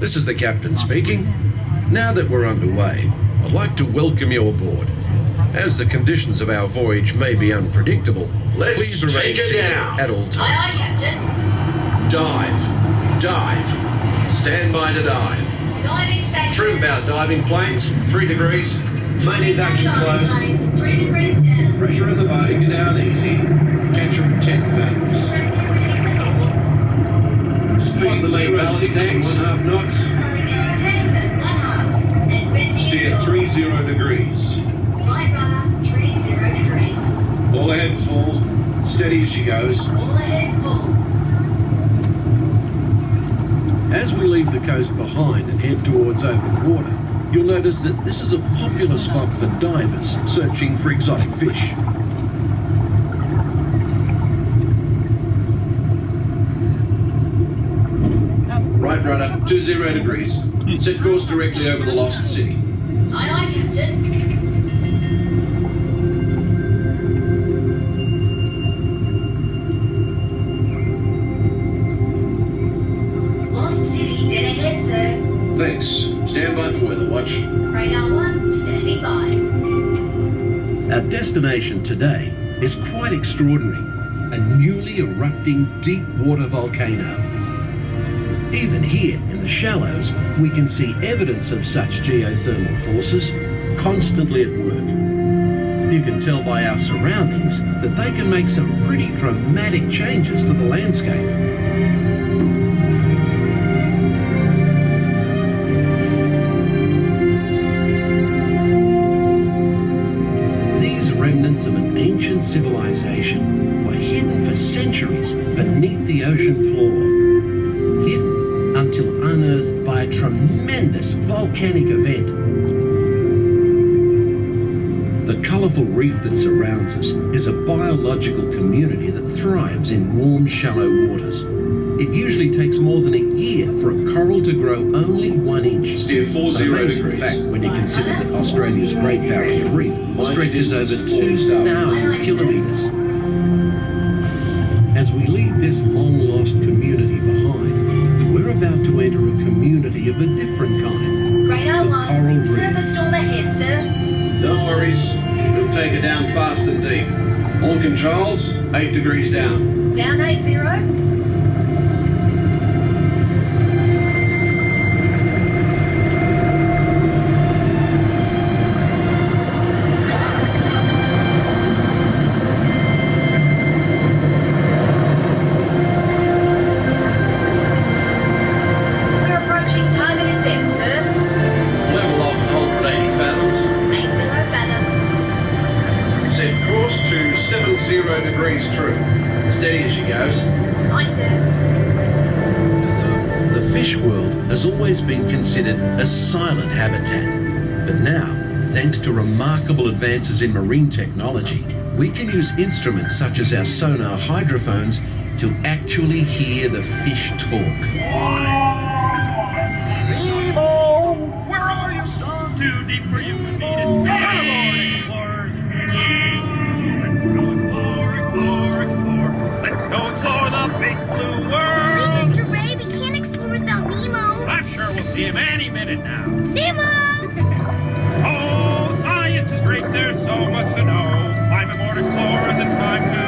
This is the captain speaking. Now that we're underway, I'd like to welcome you aboard. As the conditions of our voyage may be unpredictable, please remain seated at all times. Aye, Captain. Dive. Stand by to dive. Diving station. Trim about diving planes, 3 degrees. Main induction closed. 3 degrees down. Pressure in the bay, get down easy. Catch her at 10 fathoms. Rescue ready to go. Speed the main ballast tanks, 1/2 knots. Running 6, 1/2. And venting Steer 30 degrees. Right rudder, 30 degrees. All ahead full. Steady as she goes. All ahead full. As we leave the coast behind and head towards open water, you'll notice that this is a popular spot for divers searching for exotic fish. Right rudder, 20 degrees. Set course directly over the lost city. Aye, Captain. Lost City, dead ahead, sir. Thanks. Stand by for weather watch. Radar 1, standing by. Our destination today is quite extraordinary. A newly erupting deep water volcano. Even here in the shallows, we can see evidence of such geothermal forces constantly at work. You can tell by our surroundings that they can make some pretty dramatic changes to the landscape. These remnants of an ancient civilization were hidden for centuries beneath the ocean floor. Hidden until unearthed by a tremendous volcanic event. The colourful reef that surrounds us is a biological community that thrives in warm, shallow waters. It usually takes more than a year for a coral to grow only 1 inch. Steer 40 An amazing degrees. fact when you consider that Australia's Great Barrier Reef stretches over 2,000 kilometres. As we leave this long-lost community behind, we're about to enter a community of a different kind. Radar The 1, coral reef. surface storm ahead, sir. No worries. We'll take it down fast and deep. All controls, 8 degrees down. Down 80. We're approaching targeted depth, sir. Level off at 180 fathoms. 80 fathoms. Set course to 70 degrees true. Steady as she goes. Aye, sir. The fish world has always been considered a silent habitat. But now, thanks to remarkable advances in marine technology, we can use instruments such as our sonar hydrophones to actually hear the fish talk. Nemo! Where are you, son? Too deep for you and me to see. Explorers. Let's go explore the big blue world. Mr. Ray, we can't explore without Nemo. I'm sure we'll see him any minute now. Nemo! Oh, science is great. There's so much to know. Climb aboard, explorers. It's time to go.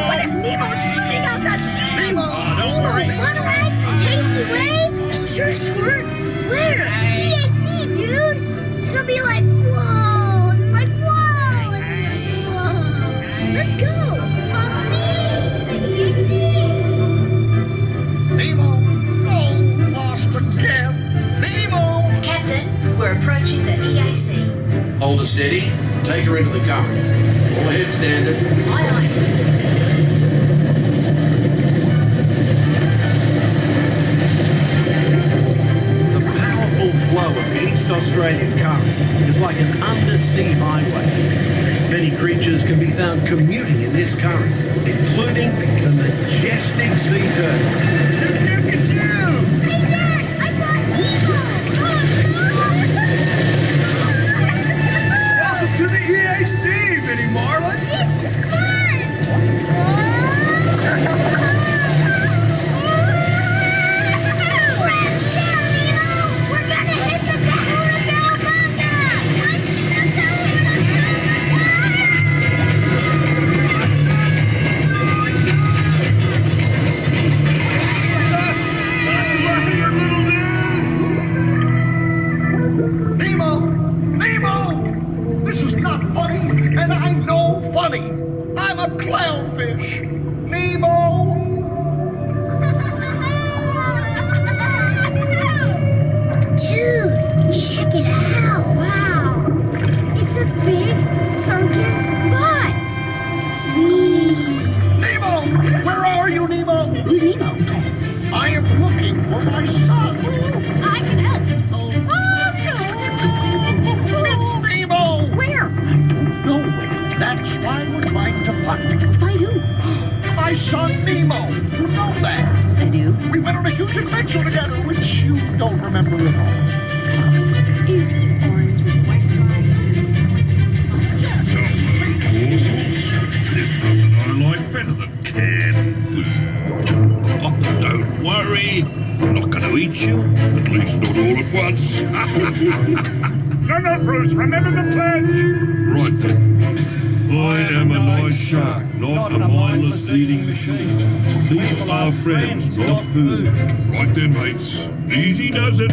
What if Nemo's swimming out the sea? Nemo! Don't worry. Fun rides and tasty waves? Sure, squirt. Where? EAC, dude. It'll be like, whoa, and like, whoa, and like, whoa. Let's go. Follow me to the EAC. Nemo! Oh, lost again! Nemo! Captain, we're approaching the EAC. Hold her steady. Take her into the current. All ahead standard. Aye, aye, sir. The powerful flow of the East Australian current is like an undersea highway. Many creatures can be found commuting in this current, including the majestic sea turtle. Hey, Dad, I got Nemo. Welcome to the EAC, Minnie Marlin! This is fun. Let's show Nemo. jellyfish. Nemo! Dude, check it out. Wow. It's a big sunken butt. Sweet. Nemo! Where are you, Nemo? Who's Nemo? I am looking for my son. I can help. Oh, It's Nemo! where? I don't know where. That's why we're trying to find him. Find who? My son, Nemo. You know that. I do. We went on a huge adventure together, which you don't remember at all. Is he orange with white stripes? Yes, see, There's nothing I like better than canned food. Oh, don't worry. I'm not going to eat you. At least not all at once. No, Bruce, remember the pledge. Right then. I am a nice shark, not a mindless eating machine. People are friends, not food. Right then, mates. Easy does it.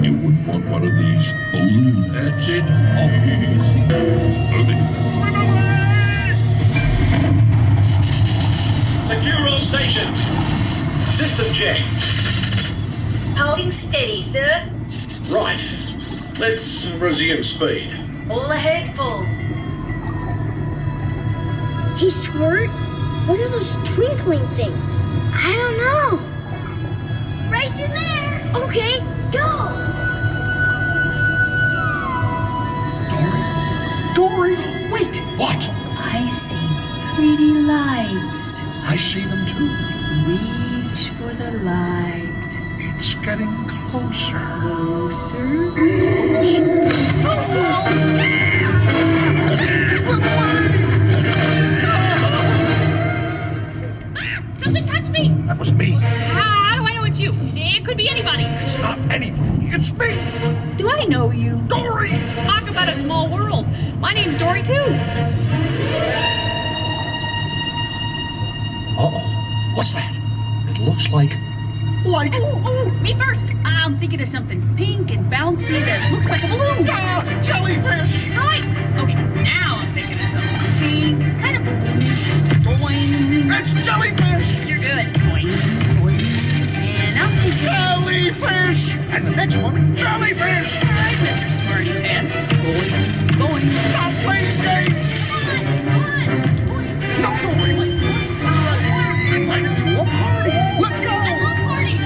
You wouldn't want one of these balloons. That's it. Easy. Okay. Secure all stations. System check. Holding steady, sir. Right. Let's resume speed. All ahead full. Hey, Squirt, what are those twinkling things? I don't know. Race in there. Okay, go. Dory! Wait, What? I see pretty lights. I see them too. Reach for the light. It's getting closer. Closer. Something touched me! That was me. How do I know it's you? It could be anybody. It's not anybody. It's me. Do I know you? Dory! Talk about a small world. My name's Dory, too. Uh-oh. What's that? It looks like... Ooh, me first. I'm thinking of something pink and bouncy that looks like a balloon. Ah, jellyfish! Right. Okay, now I'm thinking of something pink, kind of boing. It's jellyfish! You're good. Boing, boing. And I'm thinking... Jellyfish! And the next one, jellyfish! All right, Mr. Smarty Pants. Boing, boing. Stop playing games! No, Dory! I'm invited to a party. Let's go! I love parties.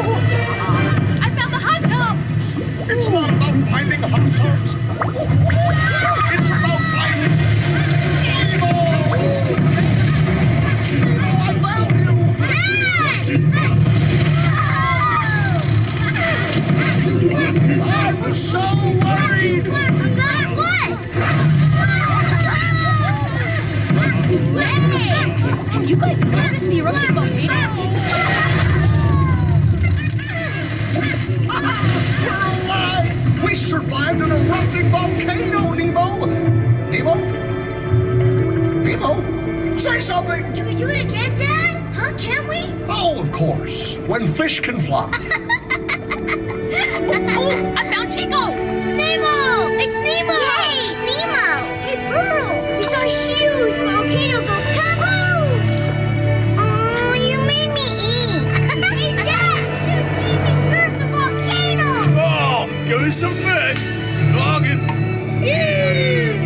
I found the hot tub. It's not about finding hot tubs. It's about finding Nemo! Nemo, I found you! I was so worried! About what? Hey, have you guys noticed the erupting volcano? We're alive! We survived an erupting volcano, Nemo! Nemo? Nemo? Say something! Can we do it again, Dad? Huh, can we? Oh, of course. When fish can fly. Oh, I found Chico. Nemo! It's Nemo! Yay! Nemo! Hey, Pearl! We saw a huge volcano go kaboom! Oh, you made me eat! Hey, Dad! Should have seen me surf the volcano! Oh, give me some food. Noggin. Dude!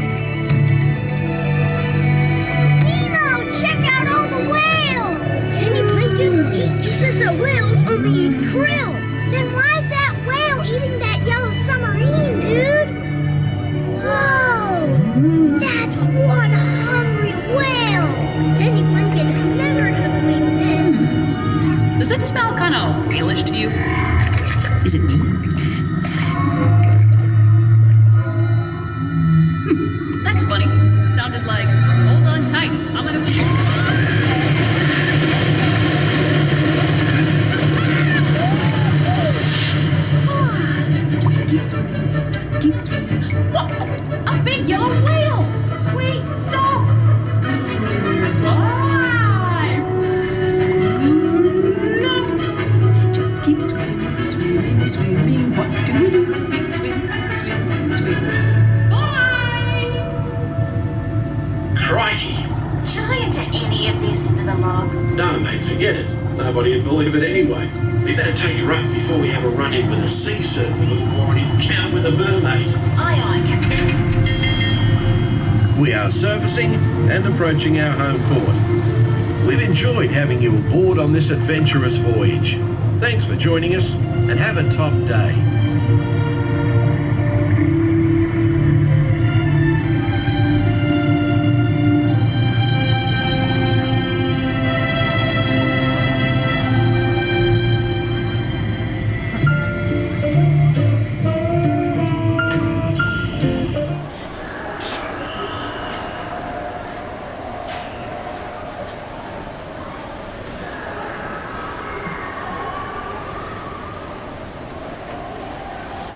Nemo, check out all the whales! Sammy Plankton, he says that whales only eat krill. Then why is that whale eating that yellow submarine, dude? Whoa! That's one hungry whale! Sandy Plankton is never gonna believe this. Does it smell kind of whalish to you? Is it me? That's funny. Sounded like, hold on tight. I'm gonna... Just keep swimming. Just keep swimming. Whoa! A big yellow whale! Wait, stop! Goodbye! Just keep swimming, swimming. swimming. What do we do? Swim, swim, swim. Bye! Crikey! Shall I enter any of this into the log? No, mate, forget it. Nobody would believe it anyway. We better take her up before we have a run-in with a sea serpent or an encounter with a mermaid. Aye, aye, Captain. We are surfacing and approaching our home port. We've enjoyed having you aboard on this adventurous voyage. Thanks for joining us and have a top day.